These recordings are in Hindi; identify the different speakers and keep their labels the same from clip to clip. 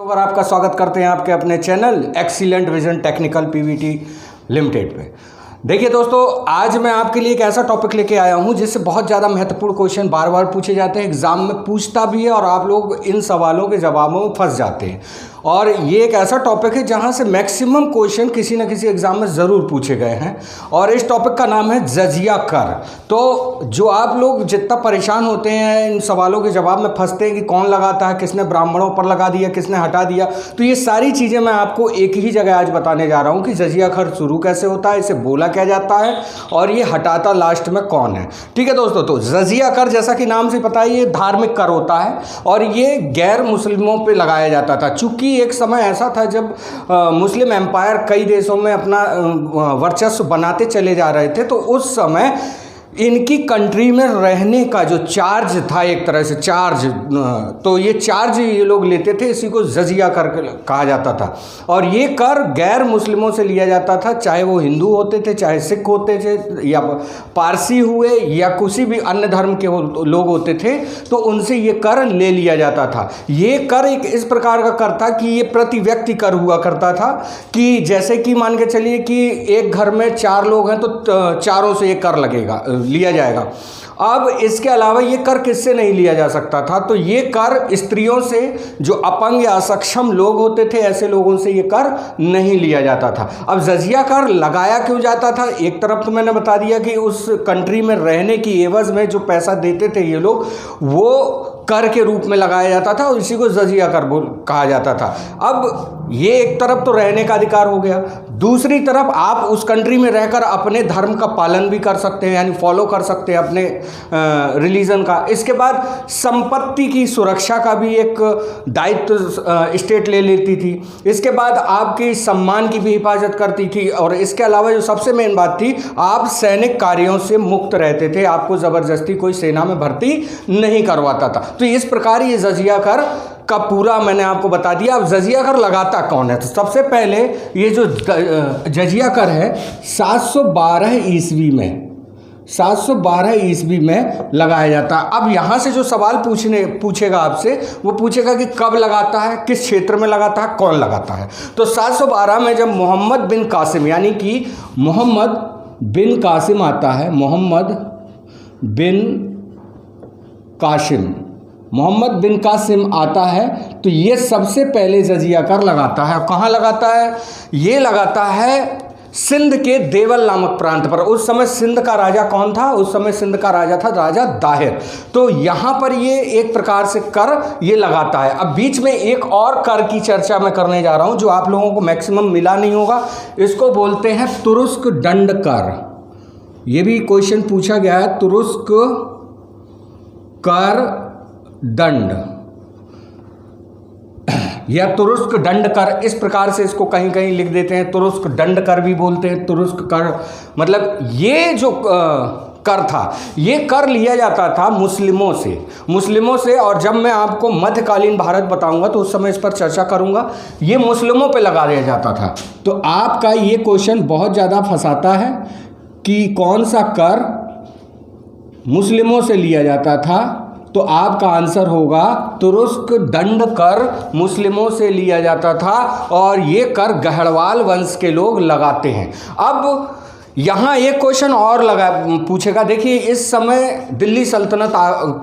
Speaker 1: और आपका स्वागत करते हैं आपके अपने channel excellent vision technical Pvt limited पे। देखिए दोस्तों, आज मैं आपके लिए एक ऐसा टॉपिक लेके आया हूं जिससे बहुत ज़्यादा महत्वपूर्ण क्वेश्चन बार बार पूछे जाते हैं, एग्जाम में पूछता भी है और आप लोग इन सवालों के जवाबों में फंस जाते हैं। और ये एक ऐसा टॉपिक है जहां से मैक्सिमम क्वेश्चन किसी न किसी एग्जाम में ज़रूर पूछे गए हैं और इस टॉपिक का नाम है जजिया कर। तो जो आप लोग जितना परेशान होते हैं इन सवालों के जवाब में फंसते हैं कि कौन लगाता है, किसने ब्राह्मणों पर लगा दिया, किसने हटा दिया, तो ये सारी चीज़ें मैं आपको एक ही जगह आज बताने जा रहा हूँ कि जजिया कर शुरू कैसे होता है, इसे बोला क्या जाता है और ये हटाता लास्ट में कौन है। ठीक है दोस्तों, तो जजिया कर जैसा कि नाम से पता है ये धार्मिक कर होता है और ये गैर मुस्लिमों पे लगाया जाता था। चूंकि एक समय ऐसा था जब मुस्लिम एम्पायर कई देशों में अपना वर्चस्व बनाते चले जा रहे थे, तो उस समय इनकी कंट्री में रहने का जो चार्ज था, एक तरह से चार्ज, तो ये चार्ज ये लोग लेते थे, इसी को जजिया कर कहा जाता था। और ये कर गैर मुस्लिमों से लिया जाता था, चाहे वो हिंदू होते थे, चाहे सिख होते थे, या पारसी हुए, या किसी भी अन्य धर्म के लोग होते थे, तो उनसे ये कर ले लिया जाता था। ये कर एक इस प्रकार का कर था कि ये प्रति व्यक्ति कर हुआ करता था कि जैसे कि मान के चलिए कि एक घर में 4 लोग हैं तो चारों से एक कर लगेगा, लिया जाएगा। अब इसके अलावा ये कर किससे नहीं लिया जा सकता था, तो ये कर स्त्रियों से, जो अपंग या असक्षम लोग होते थे ऐसे लोगों से ये कर नहीं लिया जाता था। अब जजिया कर लगाया क्यों जाता था? एक तरफ तो मैंने बता दिया कि उस कंट्री में रहने की एवज में जो पैसा देते थे ये लोग, वो कर के रूप में लगाया जाता था और इसी को जजिया कर कहा जाता था। अब ये एक तरफ तो रहने का अधिकार हो गया, दूसरी तरफ आप उस कंट्री में रहकर अपने धर्म का पालन भी कर सकते हैं, यानी फॉलो कर सकते हैं अपने रिलीजन का। इसके बाद संपत्ति की सुरक्षा का भी एक दायित्व स्टेट ले लेती थी। इसके बाद आपके सम्मान की भी हिफाजत करती थी और इसके अलावा जो सबसे मेन बात थी, आप सैनिक कार्यों से मुक्त रहते थे, आपको ज़बरदस्ती कोई सेना में भर्ती नहीं करवाता था। तो इस प्रकार ये जजिया कर का पूरा मैंने आपको बता दिया। अब जजिया कर लगाता कौन है? तो सबसे पहले ये जो जजिया कर है 712 ईस्वी में लगाया जाता है। अब यहाँ से जो सवाल पूछेगा आपसे, वो पूछेगा कि कब लगाता है, किस क्षेत्र में लगाता है, कौन लगाता है। तो 712 में जब मोहम्मद बिन कासिम, यानी कि मोहम्मद बिन कासिम आता है, मोहम्मद बिन कासिम आता है, तो ये सबसे पहले जजिया कर लगाता है। कहाँ लगाता है? ये लगाता है सिंध के देवल नामक प्रांत पर। उस समय सिंध का राजा कौन था? उस समय सिंध का राजा था राजा दाहिर। तो यहाँ पर ये एक प्रकार से कर ये लगाता है। अब बीच में एक और कर की चर्चा मैं करने जा रहा हूँ जो आप लोगों को मैक्सिमम मिला नहीं होगा, इसको बोलते हैं तुरुस्क दंड कर। ये भी क्वेश्चन पूछा गया है, तुरुस्क कर दंड या तुरुस्क दंड कर, इस प्रकार से इसको कहीं कहीं लिख देते हैं। तुरुस्क दंड कर भी बोलते हैं, तुरुस्क कर, मतलब ये जो कर था, ये कर लिया जाता था मुस्लिमों से। और जब मैं आपको मध्यकालीन भारत बताऊंगा तो उस समय इस पर चर्चा करूंगा। ये मुस्लिमों पे लगा दिया जाता था। तो आपका ये क्वेश्चन बहुत ज़्यादा फंसाता है कि कौन सा कर मुस्लिमों से लिया जाता था, तो आपका आंसर होगा तुरुस्क दंड कर मुस्लिमों से लिया जाता था और ये कर गहड़वाल वंश के लोग लगाते हैं। अब यहाँ एक क्वेश्चन और पूछेगा। देखिए, इस समय दिल्ली सल्तनत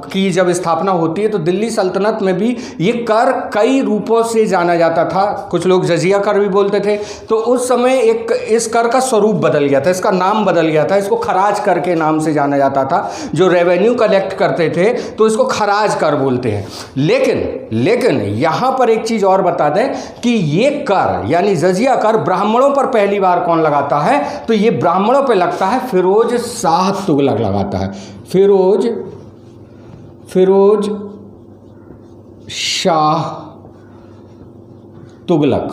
Speaker 1: की जब स्थापना होती है तो दिल्ली सल्तनत में भी ये कर कई रूपों से जाना जाता था। कुछ लोग जजिया कर भी बोलते थे। तो उस समय एक इस कर का स्वरूप बदल गया था, इसका नाम बदल गया था। इसको खराज कर के नाम से जाना जाता था। जो रेवेन्यू कलेक्ट करते थे तो इसको खराज कर बोलते हैं। लेकिन यहाँ पर एक चीज़ और बता दें कि ये कर यानी जजिया कर ब्राह्मणों पर पहली बार कौन लगाता है? तो ये ब्राह्मणों पे लगता है फिरोज शाह तुगलक लगाता है। फिरोज शाह तुगलक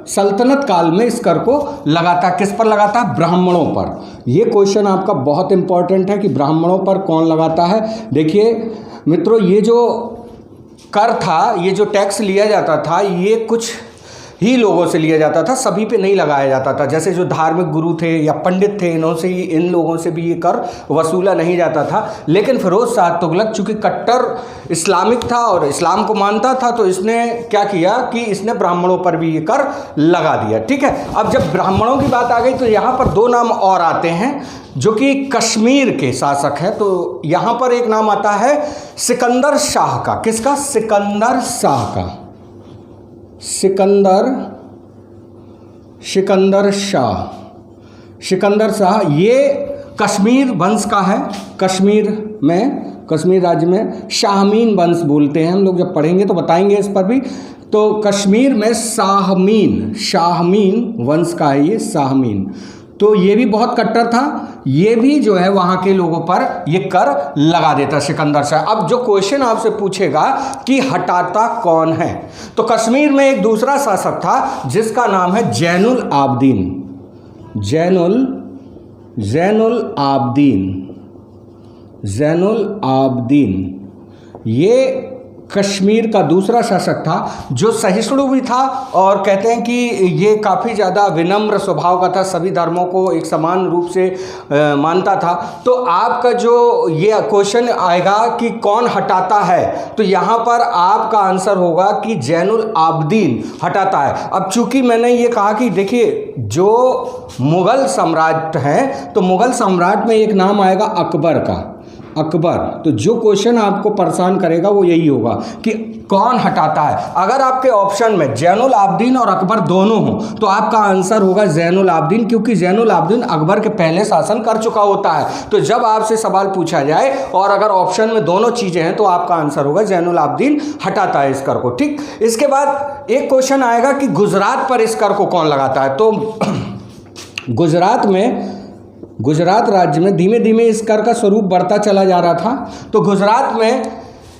Speaker 1: सल्तनत काल में इस कर को लगाता। किस पर लगाता? ब्राह्मणों पर। यह क्वेश्चन आपका बहुत इंपॉर्टेंट है कि ब्राह्मणों पर कौन लगाता है। देखिए मित्रों, ये जो कर था, ये जो टैक्स लिया जाता था, ये कुछ ही लोगों से लिया जाता था, सभी पे नहीं लगाया जाता था। जैसे जो धार्मिक गुरु थे या पंडित थे, इन लोगों से भी ये कर वसूला नहीं जाता था। लेकिन फिरोज शाह तुगलक चूँकि कट्टर इस्लामिक था और इस्लाम को मानता था, तो इसने क्या किया कि इसने ब्राह्मणों पर भी ये कर लगा दिया। ठीक है, अब जब ब्राह्मणों की बात आ गई तो यहाँ पर दो नाम और आते हैं जो कि कश्मीर के शासक हैं। तो यहाँ पर एक नाम आता है सिकंदर शाह का। किसका? सिकंदर शाह का। सिकंदर शाह ये कश्मीर वंश का है। कश्मीर राज्य में शाहमीन वंश बोलते हैं हम लोग, जब पढ़ेंगे तो बताएंगे इस पर भी। तो कश्मीर में शाहमीन वंश का है ये, शाहमीन। तो ये भी बहुत कट्टर था, ये भी जो है वहाँ के लोगों पर ये कर लगा देता सिकंदर शाह। अब जो क्वेश्चन आपसे पूछेगा कि हटाता कौन है, तो कश्मीर में एक दूसरा शासक था जिसका नाम है जैनुल आबदीन। ये कश्मीर का दूसरा शासक था जो सहिष्णु भी था और कहते हैं कि ये काफ़ी ज़्यादा विनम्र स्वभाव का था, सभी धर्मों को एक समान रूप से मानता था। तो आपका जो ये क्वेश्चन आएगा कि कौन हटाता है, तो यहाँ पर आपका आंसर होगा कि जैनुल आबदीन हटाता है। अब चूंकि मैंने ये कहा कि देखिए जो मुग़ल सम्राट हैं, तो मुग़ल सम्राट में एक नाम आएगा अकबर का, अकबर। तो जो क्वेश्चन आपको परेशान करेगा वो यही होगा कि कौन हटाता है। अगर आपके ऑप्शन में जैनुल आबदीन और अकबर दोनों हो तो आपका आंसर होगा जैनुल आबदीन, क्योंकि जैनुल आबदीन अकबर के पहले शासन कर चुका होता है। तो जब आपसे सवाल पूछा जाए और अगर ऑप्शन में दोनों चीज़ें हैं तो आपका आंसर होगा जैनुल आबदीन हटाता है इस कर को। ठीक, इसके बाद एक क्वेश्चन आएगा कि गुजरात पर इस कर को कौन लगाता है। तो गुजरात राज्य में धीमे धीमे इस कर का स्वरूप बढ़ता चला जा रहा था। तो गुजरात में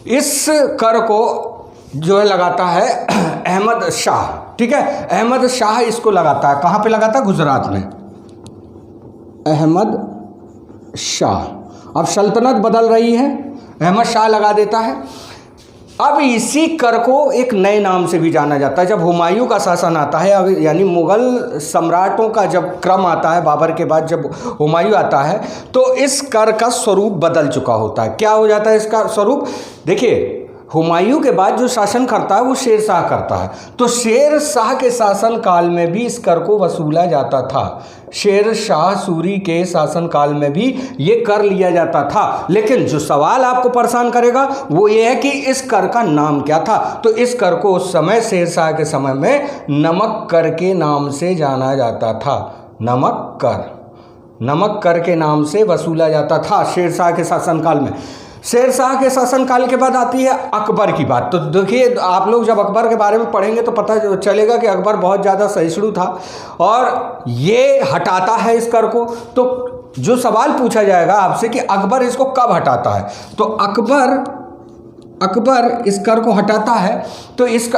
Speaker 1: इस कर को जो है लगाता है अहमद शाह। ठीक है, अहमद शाह इसको लगाता है। कहाँ पे लगाता है? गुजरात में, अहमद शाह। अब सल्तनत बदल रही है, अहमद शाह लगा देता है। अब इसी कर को एक नए नाम से भी जाना जाता है। जब हुमायूं का शासन आता है, यानी मुग़ल सम्राटों का जब क्रम आता है, बाबर के बाद जब हुमायूं आता है, तो इस कर का स्वरूप बदल चुका होता है। क्या हो जाता है इसका स्वरूप? देखिए, हुमायूं के बाद जो शासन करता है वो शेर शाह करता है। तो शेर शाह के शासन काल में भी इस कर को वसूला जाता था। शेर शाह सूरी के शासन काल में भी ये कर लिया जाता था। लेकिन जो सवाल आपको परेशान करेगा वो ये है कि इस कर का नाम क्या था। तो इस कर को उस समय शेर शाह के समय में नमक कर के नाम से जाना जाता था। नमक कर के नाम से वसूला जाता था शेर शाह के शासनकाल में। शेर शाह के शासनकाल के बाद आती है अकबर की बात। तो देखिए, आप लोग जब अकबर के बारे में पढ़ेंगे तो पता चलेगा कि अकबर बहुत ज़्यादा सहिष्णु था और ये हटाता है इस कर को। तो जो सवाल पूछा जाएगा आपसे कि अकबर इसको कब हटाता है, तो अकबर इस कर को हटाता है। तो इस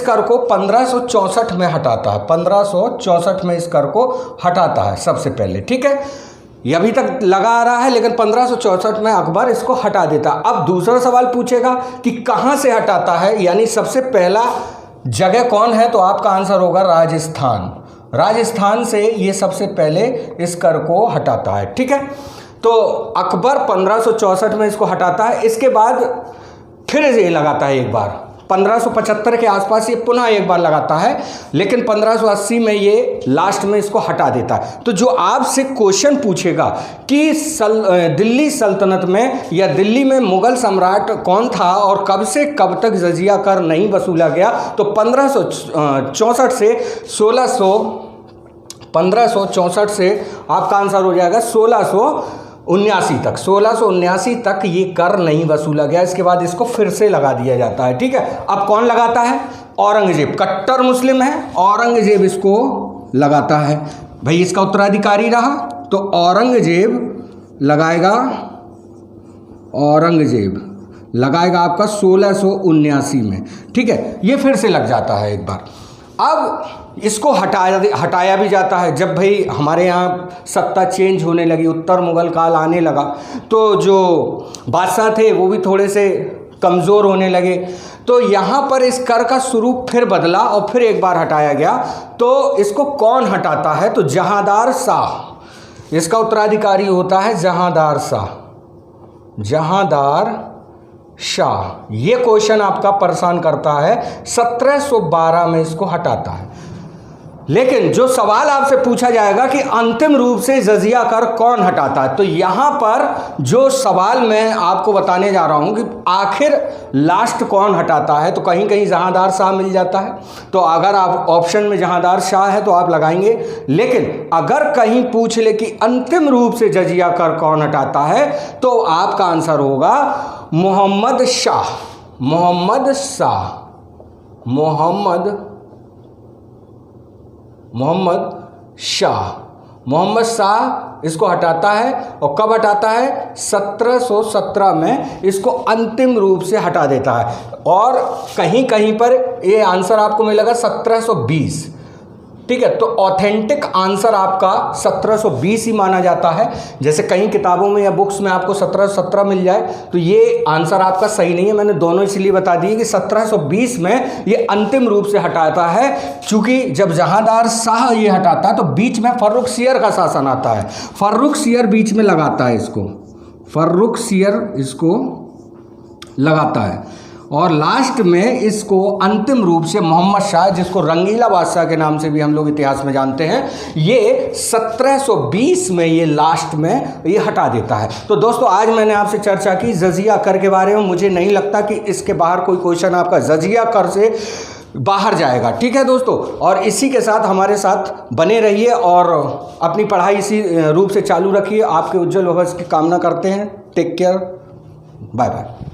Speaker 1: कर को 1564 में हटाता है। 1564 में इस कर को हटाता है सबसे पहले। ठीक है, ये अभी तक लगा आ रहा है, लेकिन 1564 में अकबर इसको हटा देता। अब दूसरा सवाल पूछेगा कि कहाँ से हटाता है, यानी सबसे पहला जगह कौन है, तो आपका आंसर होगा राजस्थान से ये सबसे पहले इस कर को हटाता है। ठीक है, तो अकबर 1564 में इसको हटाता है। इसके बाद फिर ये लगाता है एक बार, 1575 के आसपास ये पुनः एक बार लगाता है, लेकिन 1580 में ये लास्ट में इसको हटा देता है। तो जो आपसे क्वेश्चन पूछेगा कि दिल्ली सल्तनत में या दिल्ली में मुग़ल सम्राट कौन था और कब से कब तक जजिया कर नहीं वसूला गया, तो 1564 से 1564 से आपका आंसर हो जाएगा 1679 तक ये कर नहीं वसूला गया। इसके बाद इसको फिर से लगा दिया जाता है। ठीक है, अब कौन लगाता है? औरंगजेब। कट्टर मुस्लिम है, औरंगजेब इसको लगाता है। भाई इसका उत्तराधिकारी रहा तो औरंगजेब लगाएगा आपका 1679 में। ठीक है, ये फिर से लग जाता है एक बार। अब इसको हटाया भी जाता है। जब भाई हमारे यहाँ सत्ता चेंज होने लगी, उत्तर मुग़ल काल आने लगा, तो जो बादशाह थे वो भी थोड़े से कमज़ोर होने लगे। तो यहाँ पर इस कर का स्वरूप फिर बदला और फिर एक बार हटाया गया। तो इसको कौन हटाता है? तो जहांदार शाह, इसका उत्तराधिकारी होता है जहांदार शाह। जहांदार शाह ये क्वेश्चन आपका परेशान करता है, 1712 में इसको हटाता है। लेकिन जो सवाल आपसे पूछा जाएगा कि अंतिम रूप से जजिया कर कौन हटाता है, तो यहां पर जो सवाल मैं आपको बताने जा रहा हूं कि आखिर लास्ट कौन हटाता है, तो कहीं कहीं जहांदार शाह मिल जाता है। तो अगर आप ऑप्शन में जहांदार शाह है तो आप लगाएंगे, लेकिन अगर कहीं पूछ ले कि अंतिम रूप से जजिया कर कौन हटाता है, तो आपका आंसर होगा मोहम्मद शाह। मोहम्मद शाह, मोहम्मद शाह इसको हटाता है। और कब हटाता है? 1717 में इसको अंतिम रूप से हटा देता है। और कहीं कहीं पर ये आंसर आपको मिलेगा 1720। ठीक है, तो ऑथेंटिक आंसर आपका 1720 ही माना जाता है। जैसे कई किताबों में या बुक्स में आपको 1717 मिल जाए, तो ये आंसर आपका सही नहीं है। मैंने दोनों इसलिए बता दिए कि 1720 में ये अंतिम रूप से हटाता है, क्योंकि जब जहांदार शाह ये हटाता है तो बीच में फर्रुखसियर का शासन आता है। फर्रुखसियर बीच में लगाता है इसको, फर्रुखसियर इसको लगाता है, और लास्ट में इसको अंतिम रूप से मोहम्मद शाह, जिसको रंगीला बादशाह के नाम से भी हम लोग इतिहास में जानते हैं, ये 1720 में ये लास्ट में ये हटा देता है। तो दोस्तों आज मैंने आपसे चर्चा की जजिया कर के बारे में। मुझे नहीं लगता कि इसके बाहर कोई क्वेश्चन आपका जजिया कर से बाहर जाएगा। ठीक है दोस्तों, और इसी के साथ हमारे साथ बने रहिए और अपनी पढ़ाई इसी रूप से चालू रखिए। आपके उज्जवल भविष्य की कामना करते हैं। Take care, bye bye.